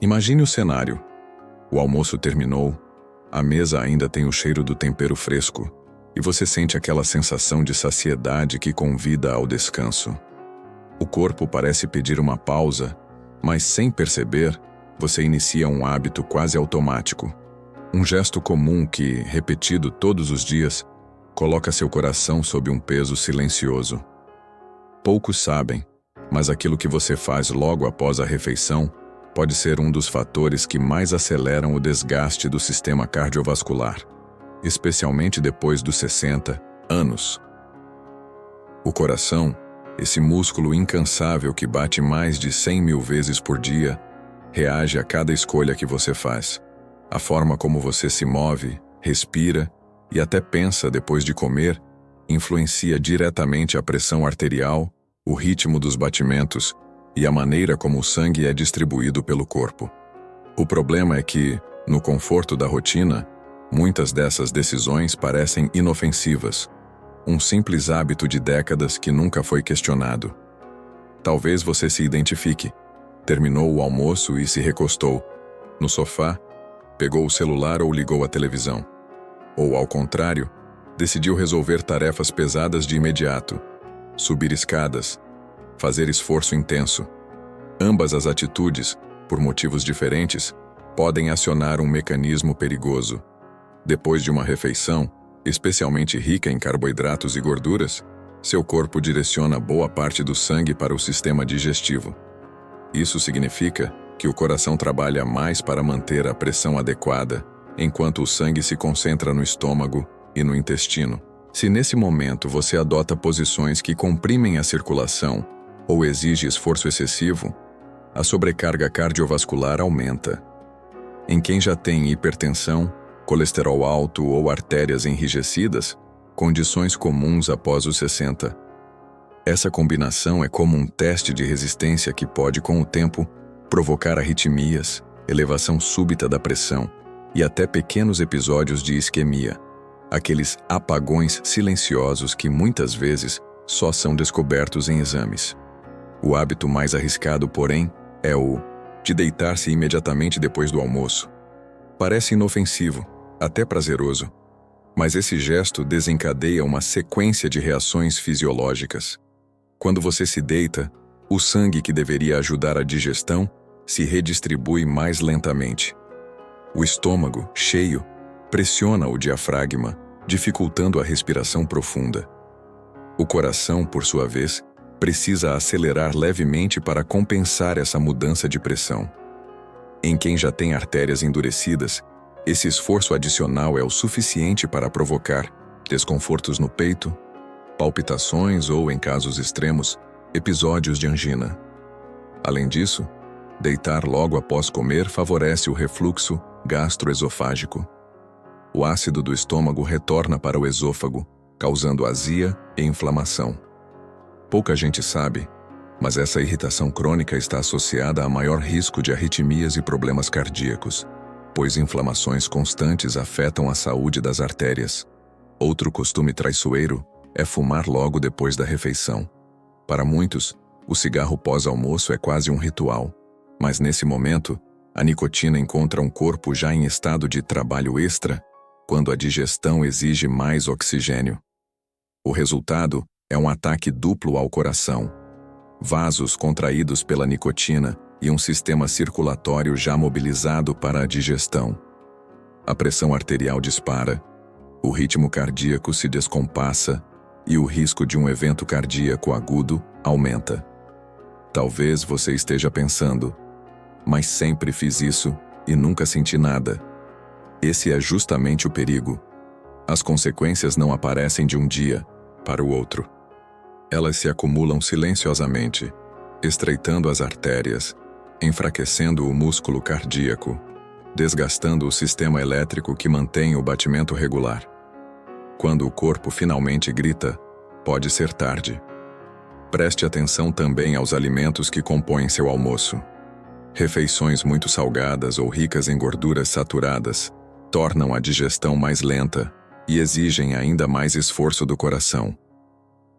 Imagine o cenário. O almoço terminou, a mesa ainda tem o cheiro do tempero fresco, e você sente aquela sensação de saciedade que convida ao descanso. O corpo parece pedir uma pausa, mas sem perceber, você inicia um hábito quase automático. Um gesto comum que, repetido todos os dias, coloca seu coração sob um peso silencioso. Poucos sabem, mas aquilo que você faz logo após a refeição pode ser um dos fatores que mais aceleram o desgaste do sistema cardiovascular, especialmente depois dos 60 anos. O coração, esse músculo incansável que bate mais de 100 mil vezes por dia, reage a cada escolha que você faz. A forma como você se move, respira e até pensa depois de comer influencia diretamente a pressão arterial, o ritmo dos batimentos e a maneira como o sangue é distribuído pelo corpo. O problema é que, no conforto da rotina, muitas dessas decisões parecem inofensivas, um simples hábito de décadas que nunca foi questionado. Talvez você se identifique. Terminou o almoço e se recostou no sofá, pegou o celular ou ligou a televisão. Ou, ao contrário, decidiu resolver tarefas pesadas de imediato, subir escadas, fazer esforço intenso. Ambas as atitudes, por motivos diferentes, podem acionar um mecanismo perigoso. Depois de uma refeição, especialmente rica em carboidratos e gorduras, seu corpo direciona boa parte do sangue para o sistema digestivo. Isso significa que o coração trabalha mais para manter a pressão adequada, enquanto o sangue se concentra no estômago e no intestino. Se nesse momento você adota posições que comprimem a circulação ou exige esforço excessivo, a sobrecarga cardiovascular aumenta. Em quem já tem hipertensão, colesterol alto ou artérias enrijecidas, condições comuns após os 60. Essa combinação é como um teste de resistência que pode, com o tempo, provocar arritmias, elevação súbita da pressão e até pequenos episódios de isquemia, aqueles apagões silenciosos que muitas vezes só são descobertos em exames. O hábito mais arriscado, porém, é o de deitar-se imediatamente depois do almoço. Parece inofensivo, até prazeroso, mas esse gesto desencadeia uma sequência de reações fisiológicas. Quando você se deita, o sangue que deveria ajudar a digestão se redistribui mais lentamente. O estômago, cheio, pressiona o diafragma, dificultando a respiração profunda. O coração, por sua vez, precisa acelerar levemente para compensar essa mudança de pressão. Em quem já tem artérias endurecidas, esse esforço adicional é o suficiente para provocar desconfortos no peito, palpitações ou, em casos extremos, episódios de angina. Além disso, deitar logo após comer favorece o refluxo gastroesofágico. O ácido do estômago retorna para o esôfago, causando azia e inflamação. Pouca gente sabe, mas essa irritação crônica está associada a maior risco de arritmias e problemas cardíacos, pois inflamações constantes afetam a saúde das artérias. Outro costume traiçoeiro é fumar logo depois da refeição. Para muitos, o cigarro pós-almoço é quase um ritual, mas nesse momento, a nicotina encontra um corpo já em estado de trabalho extra, quando a digestão exige mais oxigênio. O resultado é um ataque duplo ao coração, vasos contraídos pela nicotina e um sistema circulatório já mobilizado para a digestão. A pressão arterial dispara, o ritmo cardíaco se descompassa e o risco de um evento cardíaco agudo aumenta. Talvez você esteja pensando, mas sempre fiz isso e nunca senti nada. Esse é justamente o perigo. As consequências não aparecem de um dia para o outro. Elas se acumulam silenciosamente, estreitando as artérias, enfraquecendo o músculo cardíaco, desgastando o sistema elétrico que mantém o batimento regular. Quando o corpo finalmente grita, pode ser tarde. Preste atenção também aos alimentos que compõem seu almoço. Refeições muito salgadas ou ricas em gorduras saturadas tornam a digestão mais lenta e exigem ainda mais esforço do coração.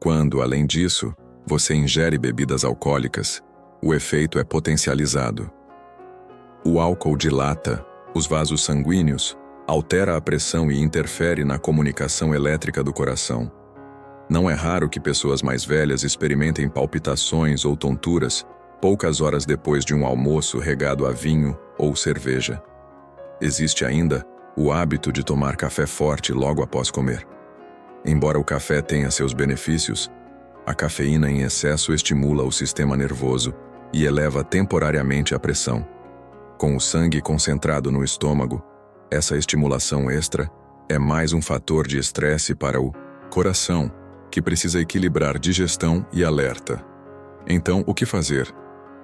Quando, além disso, você ingere bebidas alcoólicas, o efeito é potencializado. O álcool dilata os vasos sanguíneos, altera a pressão e interfere na comunicação elétrica do coração. Não é raro que pessoas mais velhas experimentem palpitações ou tonturas poucas horas depois de um almoço regado a vinho ou cerveja. Existe ainda o hábito de tomar café forte logo após comer. Embora o café tenha seus benefícios, a cafeína em excesso estimula o sistema nervoso e eleva temporariamente a pressão. Com o sangue concentrado no estômago, essa estimulação extra é mais um fator de estresse para o coração, que precisa equilibrar digestão e alerta. Então, o que fazer?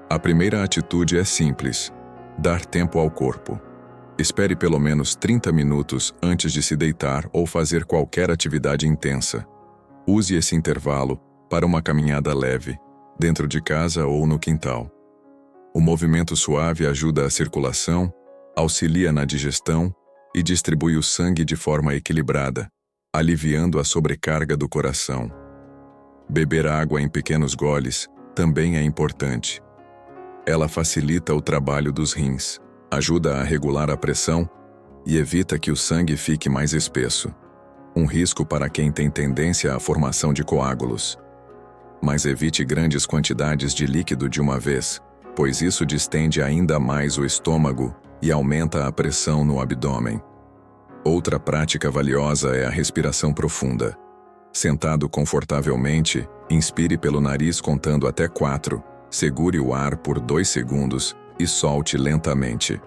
A primeira atitude é simples: dar tempo ao corpo. Espere pelo menos 30 minutos antes de se deitar ou fazer qualquer atividade intensa. Use esse intervalo para uma caminhada leve, dentro de casa ou no quintal. O movimento suave ajuda a circulação, auxilia na digestão e distribui o sangue de forma equilibrada, aliviando a sobrecarga do coração. Beber água em pequenos goles também é importante. Ela facilita o trabalho dos rins, ajuda a regular a pressão e evita que o sangue fique mais espesso, um risco para quem tem tendência à formação de coágulos. Mas evite grandes quantidades de líquido de uma vez, pois isso distende ainda mais o estômago e aumenta a pressão no abdômen. Outra prática valiosa é a respiração profunda. Sentado confortavelmente, inspire pelo nariz contando até 4, segure o ar por 2 segundos e solte lentamente.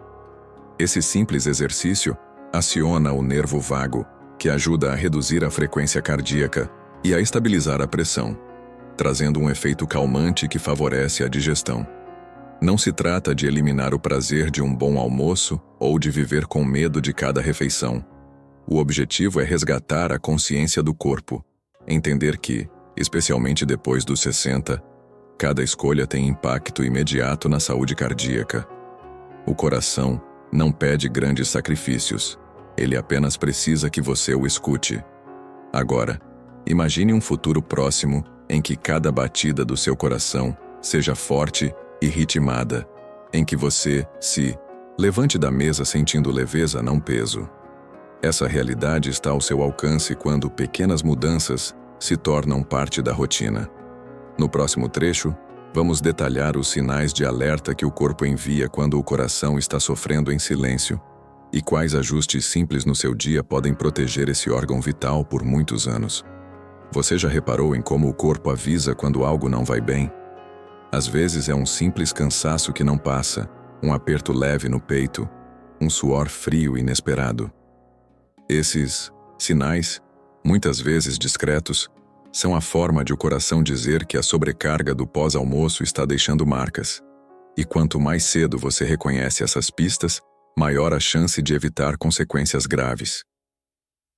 Esse simples exercício aciona o nervo vago, que ajuda a reduzir a frequência cardíaca e a estabilizar a pressão, trazendo um efeito calmante que favorece a digestão. Não se trata de eliminar o prazer de um bom almoço ou de viver com medo de cada refeição. O objetivo é resgatar a consciência do corpo, entender que, especialmente depois dos 60, cada escolha tem impacto imediato na saúde cardíaca. O coração não pede grandes sacrifícios, ele apenas precisa que você o escute. Agora, imagine um futuro próximo em que cada batida do seu coração seja forte e ritmada, em que você se levante da mesa sentindo leveza, não peso. Essa realidade está ao seu alcance quando pequenas mudanças se tornam parte da rotina. No próximo trecho, vamos detalhar os sinais de alerta que o corpo envia quando o coração está sofrendo em silêncio e quais ajustes simples no seu dia podem proteger esse órgão vital por muitos anos. Você já reparou em como o corpo avisa quando algo não vai bem? Às vezes é um simples cansaço que não passa, um aperto leve no peito, um suor frio inesperado. Esses sinais, muitas vezes discretos, são a forma de o coração dizer que a sobrecarga do pós-almoço está deixando marcas. E quanto mais cedo você reconhece essas pistas, maior a chance de evitar consequências graves.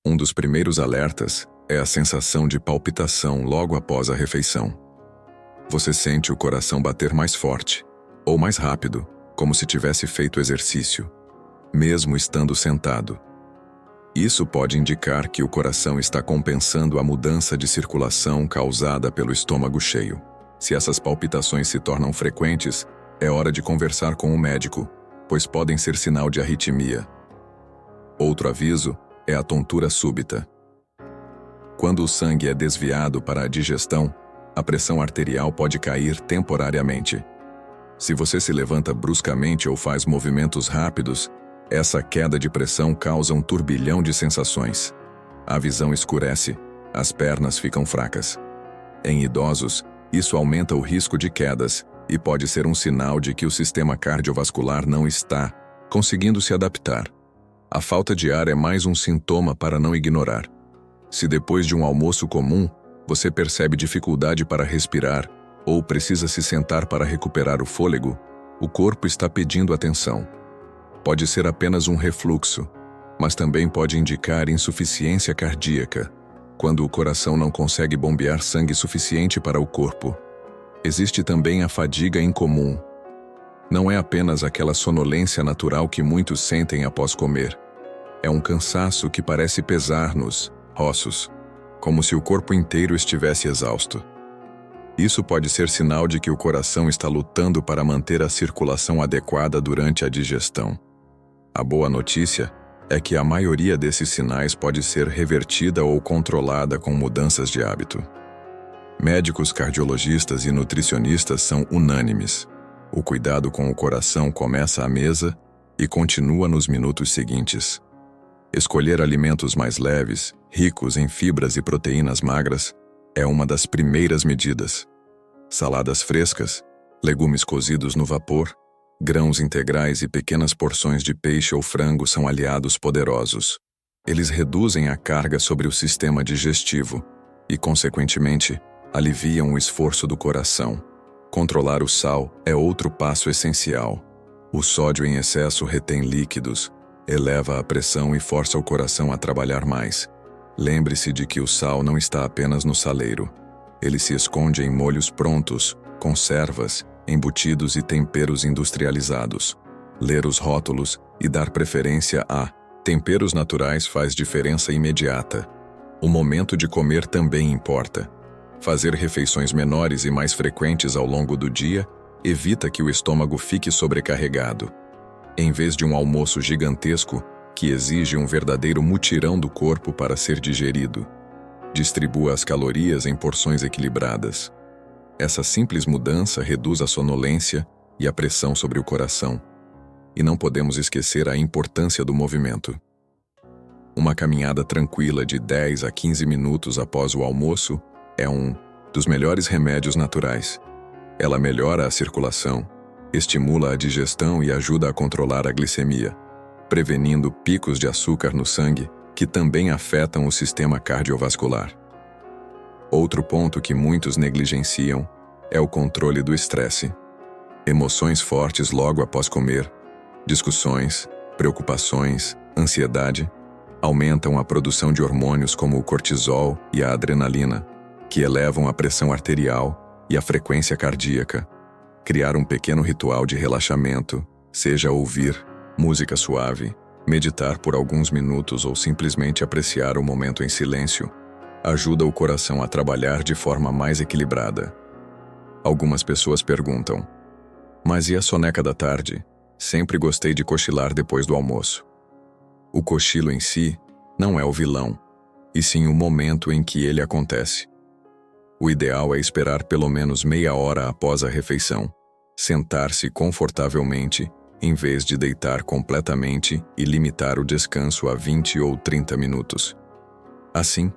Um dos primeiros alertas é a sensação de palpitação logo após a refeição. Você sente o coração bater mais forte, ou mais rápido, como se tivesse feito exercício, mesmo estando sentado. Isso pode indicar que o coração está compensando a mudança de circulação causada pelo estômago cheio. Se essas palpitações se tornam frequentes, é hora de conversar com o médico, pois podem ser sinal de arritmia. Outro aviso é a tontura súbita. Quando o sangue é desviado para a digestão, a pressão arterial pode cair temporariamente. Se você se levanta bruscamente ou faz movimentos rápidos, essa queda de pressão causa um turbilhão de sensações. A visão escurece, as pernas ficam fracas. Em idosos, isso aumenta o risco de quedas e pode ser um sinal de que o sistema cardiovascular não está conseguindo se adaptar. A falta de ar é mais um sintoma para não ignorar. Se depois de um almoço comum, você percebe dificuldade para respirar ou precisa se sentar para recuperar o fôlego, o corpo está pedindo atenção. Pode ser apenas um refluxo, mas também pode indicar insuficiência cardíaca, quando o coração não consegue bombear sangue suficiente para o corpo. Existe também a fadiga incomum. Não é apenas aquela sonolência natural que muitos sentem após comer. É um cansaço que parece pesar nos ossos, como se o corpo inteiro estivesse exausto. Isso pode ser sinal de que o coração está lutando para manter a circulação adequada durante a digestão. A boa notícia é que a maioria desses sinais pode ser revertida ou controlada com mudanças de hábito. Médicos, cardiologistas e nutricionistas são unânimes. O cuidado com o coração começa à mesa e continua nos minutos seguintes. Escolher alimentos mais leves, ricos em fibras e proteínas magras, é uma das primeiras medidas. Saladas frescas, legumes cozidos no vapor, grãos integrais e pequenas porções de peixe ou frango são aliados poderosos. Eles reduzem a carga sobre o sistema digestivo e, consequentemente, aliviam o esforço do coração. Controlar o sal é outro passo essencial. O sódio em excesso retém líquidos, eleva a pressão e força o coração a trabalhar mais. Lembre-se de que o sal não está apenas no saleiro. Ele se esconde em molhos prontos, conservas, embutidos e temperos industrializados. Ler os rótulos e dar preferência a temperos naturais faz diferença imediata. O momento de comer também importa. Fazer refeições menores e mais frequentes ao longo do dia evita que o estômago fique sobrecarregado. Em vez de um almoço gigantesco, que exige um verdadeiro mutirão do corpo para ser digerido, distribua as calorias em porções equilibradas. Essa simples mudança reduz a sonolência e a pressão sobre o coração. E não podemos esquecer a importância do movimento. Uma caminhada tranquila de 10 a 15 minutos após o almoço é um dos melhores remédios naturais. Ela melhora a circulação, estimula a digestão e ajuda a controlar a glicemia, prevenindo picos de açúcar no sangue que também afetam o sistema cardiovascular. Outro ponto que muitos negligenciam é o controle do estresse. Emoções fortes logo após comer, discussões, preocupações, ansiedade, aumentam a produção de hormônios como o cortisol e a adrenalina, que elevam a pressão arterial e a frequência cardíaca. Criar um pequeno ritual de relaxamento, seja ouvir música suave, meditar por alguns minutos ou simplesmente apreciar o momento em silêncio, ajuda o coração a trabalhar de forma mais equilibrada. Algumas pessoas perguntam: mas e a soneca da tarde? Sempre gostei de cochilar depois do almoço. O cochilo em si não é o vilão, e sim o momento em que ele acontece. O ideal é esperar pelo menos meia hora após a refeição, sentar-se confortavelmente, em vez de deitar completamente e limitar o descanso a 20 ou 30 minutos. Assim,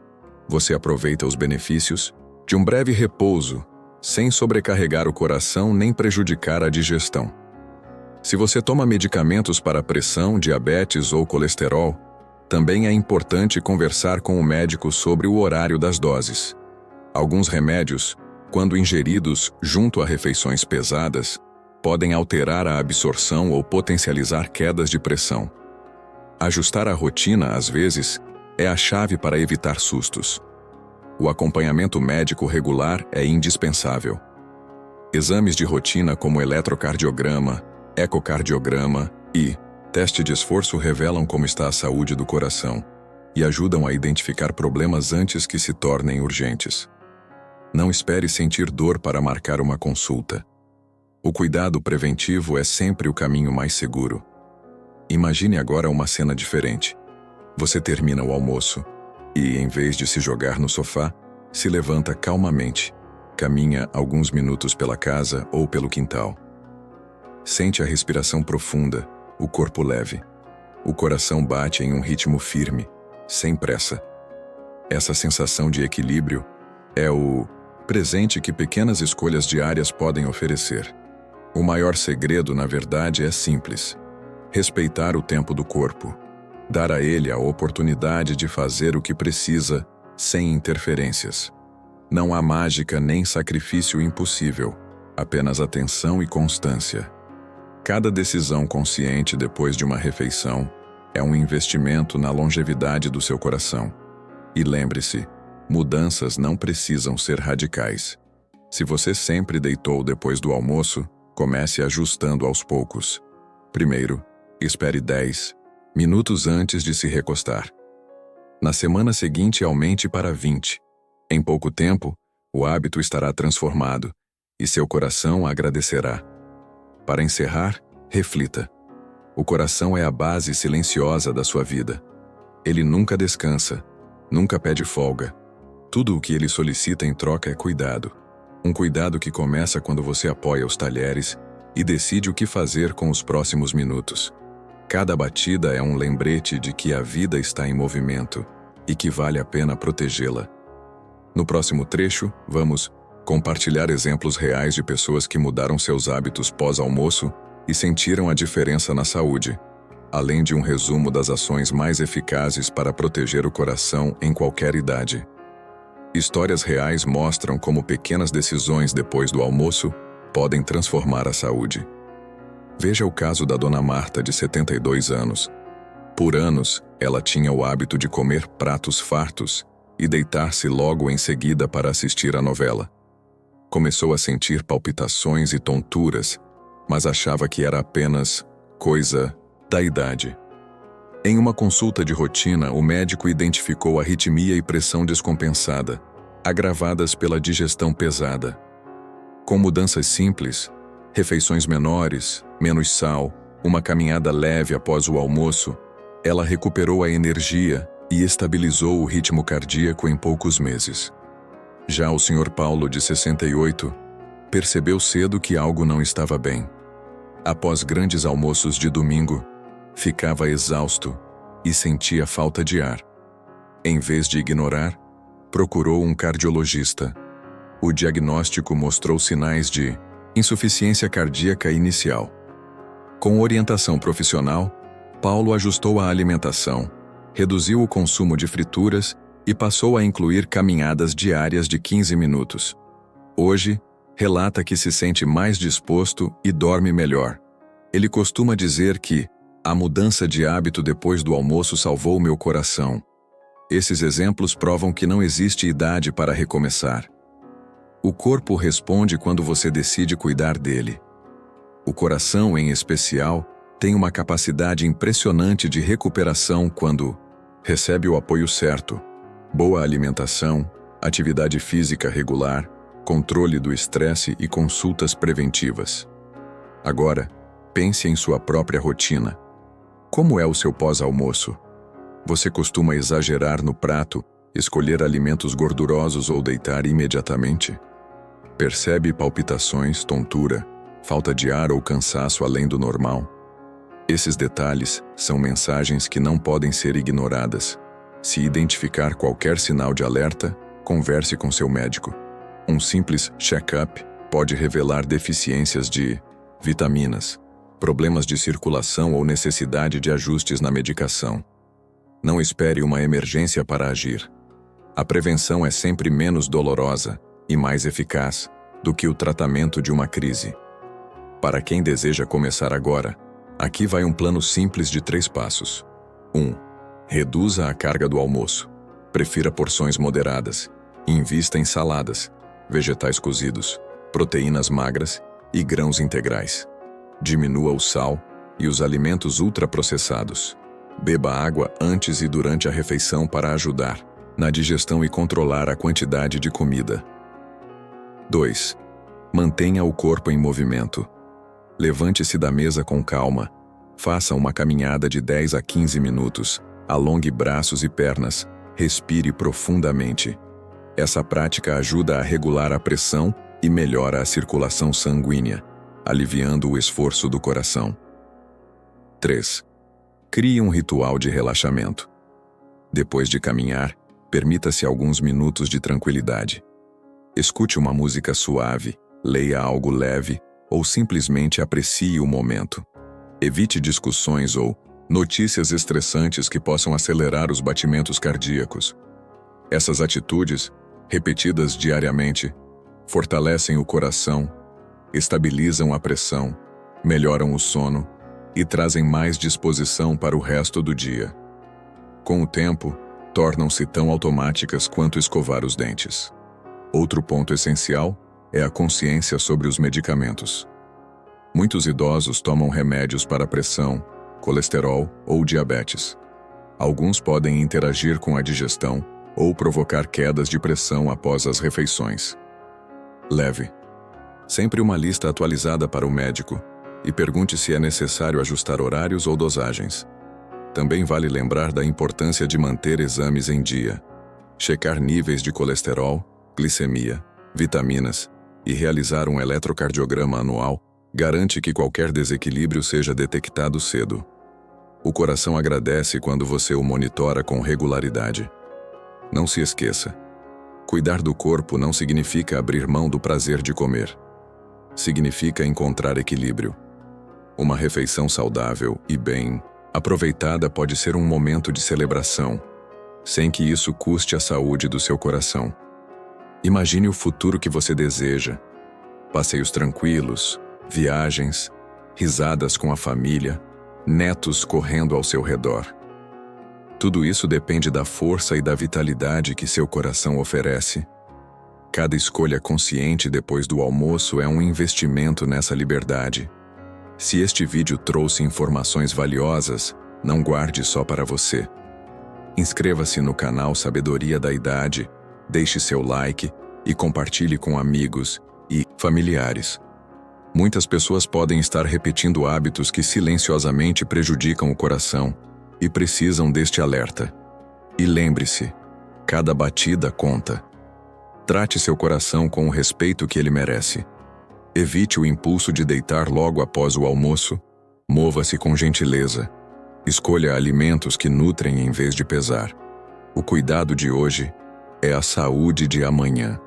você aproveita os benefícios de um breve repouso, sem sobrecarregar o coração nem prejudicar a digestão. Se você toma medicamentos para pressão, diabetes ou colesterol, também é importante conversar com o médico sobre o horário das doses. Alguns remédios, quando ingeridos junto a refeições pesadas, podem alterar a absorção ou potencializar quedas de pressão. Ajustar a rotina, às vezes, é a chave para evitar sustos. O acompanhamento médico regular é indispensável. Exames de rotina como eletrocardiograma, ecocardiograma e teste de esforço revelam como está a saúde do coração e ajudam a identificar problemas antes que se tornem urgentes. Não espere sentir dor para marcar uma consulta. O cuidado preventivo é sempre o caminho mais seguro. Imagine agora uma cena diferente. Você termina o almoço e, em vez de se jogar no sofá, se levanta calmamente, caminha alguns minutos pela casa ou pelo quintal. Sente a respiração profunda, o corpo leve. O coração bate em um ritmo firme, sem pressa. Essa sensação de equilíbrio é o presente que pequenas escolhas diárias podem oferecer. O maior segredo, na verdade, é simples: respeitar o tempo do corpo. Dar a ele a oportunidade de fazer o que precisa, sem interferências. Não há mágica nem sacrifício impossível, apenas atenção e constância. Cada decisão consciente depois de uma refeição é um investimento na longevidade do seu coração. E lembre-se, mudanças não precisam ser radicais. Se você sempre deitou depois do almoço, comece ajustando aos poucos. Primeiro, espere 10 minutos antes de se recostar. Na semana seguinte, aumente para 20. Em pouco tempo, o hábito estará transformado e seu coração agradecerá. Para encerrar, reflita. O coração é a base silenciosa da sua vida. Ele nunca descansa, nunca pede folga. Tudo o que ele solicita em troca é cuidado. Um cuidado que começa quando você apoia os talheres e decide o que fazer com os próximos minutos. Cada batida é um lembrete de que a vida está em movimento e que vale a pena protegê-la. No próximo trecho, vamos compartilhar exemplos reais de pessoas que mudaram seus hábitos pós-almoço e sentiram a diferença na saúde, além de um resumo das ações mais eficazes para proteger o coração em qualquer idade. Histórias reais mostram como pequenas decisões depois do almoço podem transformar a saúde. Veja o caso da Dona Marta, de 72 anos. Por anos, ela tinha o hábito de comer pratos fartos e deitar-se logo em seguida para assistir a novela. Começou a sentir palpitações e tonturas, mas achava que era apenas coisa da idade. Em uma consulta de rotina, o médico identificou arritmia e pressão descompensada, agravadas pela digestão pesada. Com mudanças simples, refeições menores, menos sal, uma caminhada leve após o almoço, ela recuperou a energia e estabilizou o ritmo cardíaco em poucos meses. Já o Sr. Paulo, de 68, percebeu cedo que algo não estava bem. Após grandes almoços de domingo, ficava exausto e sentia falta de ar. Em vez de ignorar, procurou um cardiologista. O diagnóstico mostrou sinais de insuficiência cardíaca inicial. Com orientação profissional, Paulo ajustou a alimentação, reduziu o consumo de frituras e passou a incluir caminhadas diárias de 15 minutos. Hoje, relata que se sente mais disposto e dorme melhor. Ele costuma dizer que a mudança de hábito depois do almoço salvou meu coração. Esses exemplos provam que não existe idade para recomeçar. O corpo responde quando você decide cuidar dele. O coração, em especial, tem uma capacidade impressionante de recuperação quando recebe o apoio certo, boa alimentação, atividade física regular, controle do estresse e consultas preventivas. Agora, pense em sua própria rotina. Como é o seu pós-almoço? Você costuma exagerar no prato, escolher alimentos gordurosos ou deitar imediatamente? Percebe palpitações, tontura, falta de ar ou cansaço além do normal? Esses detalhes são mensagens que não podem ser ignoradas. Se identificar qualquer sinal de alerta, converse com seu médico. Um simples check-up pode revelar deficiências de vitaminas, problemas de circulação ou necessidade de ajustes na medicação. Não espere uma emergência para agir. A prevenção é sempre menos dolorosa e mais eficaz do que o tratamento de uma crise. Para quem deseja começar agora, aqui vai um plano simples de 3 passos. 1. Reduza a carga do almoço. Prefira porções moderadas. Invista em saladas, vegetais cozidos, proteínas magras e grãos integrais. Diminua o sal e os alimentos ultraprocessados. Beba água antes e durante a refeição para ajudar na digestão e controlar a quantidade de comida. 2. Mantenha o corpo em movimento. Levante-se da mesa com calma. Faça uma caminhada de 10 a 15 minutos. Alongue braços e pernas. Respire profundamente. Essa prática ajuda a regular a pressão e melhora a circulação sanguínea, aliviando o esforço do coração. 3. Crie um ritual de relaxamento. Depois de caminhar, permita-se alguns minutos de tranquilidade. Escute uma música suave, leia algo leve ou simplesmente aprecie o momento. Evite discussões ou notícias estressantes que possam acelerar os batimentos cardíacos. Essas atitudes, repetidas diariamente, fortalecem o coração, estabilizam a pressão, melhoram o sono e trazem mais disposição para o resto do dia. Com o tempo, tornam-se tão automáticas quanto escovar os dentes. Outro ponto essencial é a consciência sobre os medicamentos. Muitos idosos tomam remédios para pressão, colesterol ou diabetes. Alguns podem interagir com a digestão ou provocar quedas de pressão após as refeições. Leve sempre uma lista atualizada para o médico e pergunte se é necessário ajustar horários ou dosagens. Também vale lembrar da importância de manter exames em dia, checar níveis de colesterol, glicemia, vitaminas e realizar um eletrocardiograma anual garante que qualquer desequilíbrio seja detectado cedo. O coração agradece quando você o monitora com regularidade. Não se esqueça: cuidar do corpo não significa abrir mão do prazer de comer. Significa encontrar equilíbrio. Uma refeição saudável e bem aproveitada pode ser um momento de celebração, sem que isso custe a saúde do seu coração. Imagine o futuro que você deseja: passeios tranquilos, viagens, risadas com a família, netos correndo ao seu redor. Tudo isso depende da força e da vitalidade que seu coração oferece. Cada escolha consciente depois do almoço é um investimento nessa liberdade. Se este vídeo trouxe informações valiosas, não guarde só para você. Inscreva-se no canal Sabedoria da Idade, deixe seu like e compartilhe com amigos e familiares. Muitas pessoas podem estar repetindo hábitos que silenciosamente prejudicam o coração e precisam deste alerta. E lembre-se, cada batida conta. Trate seu coração com o respeito que ele merece. Evite o impulso de deitar logo após o almoço. Mova-se com gentileza. Escolha alimentos que nutrem em vez de pesar. O cuidado de hoje é a saúde de amanhã.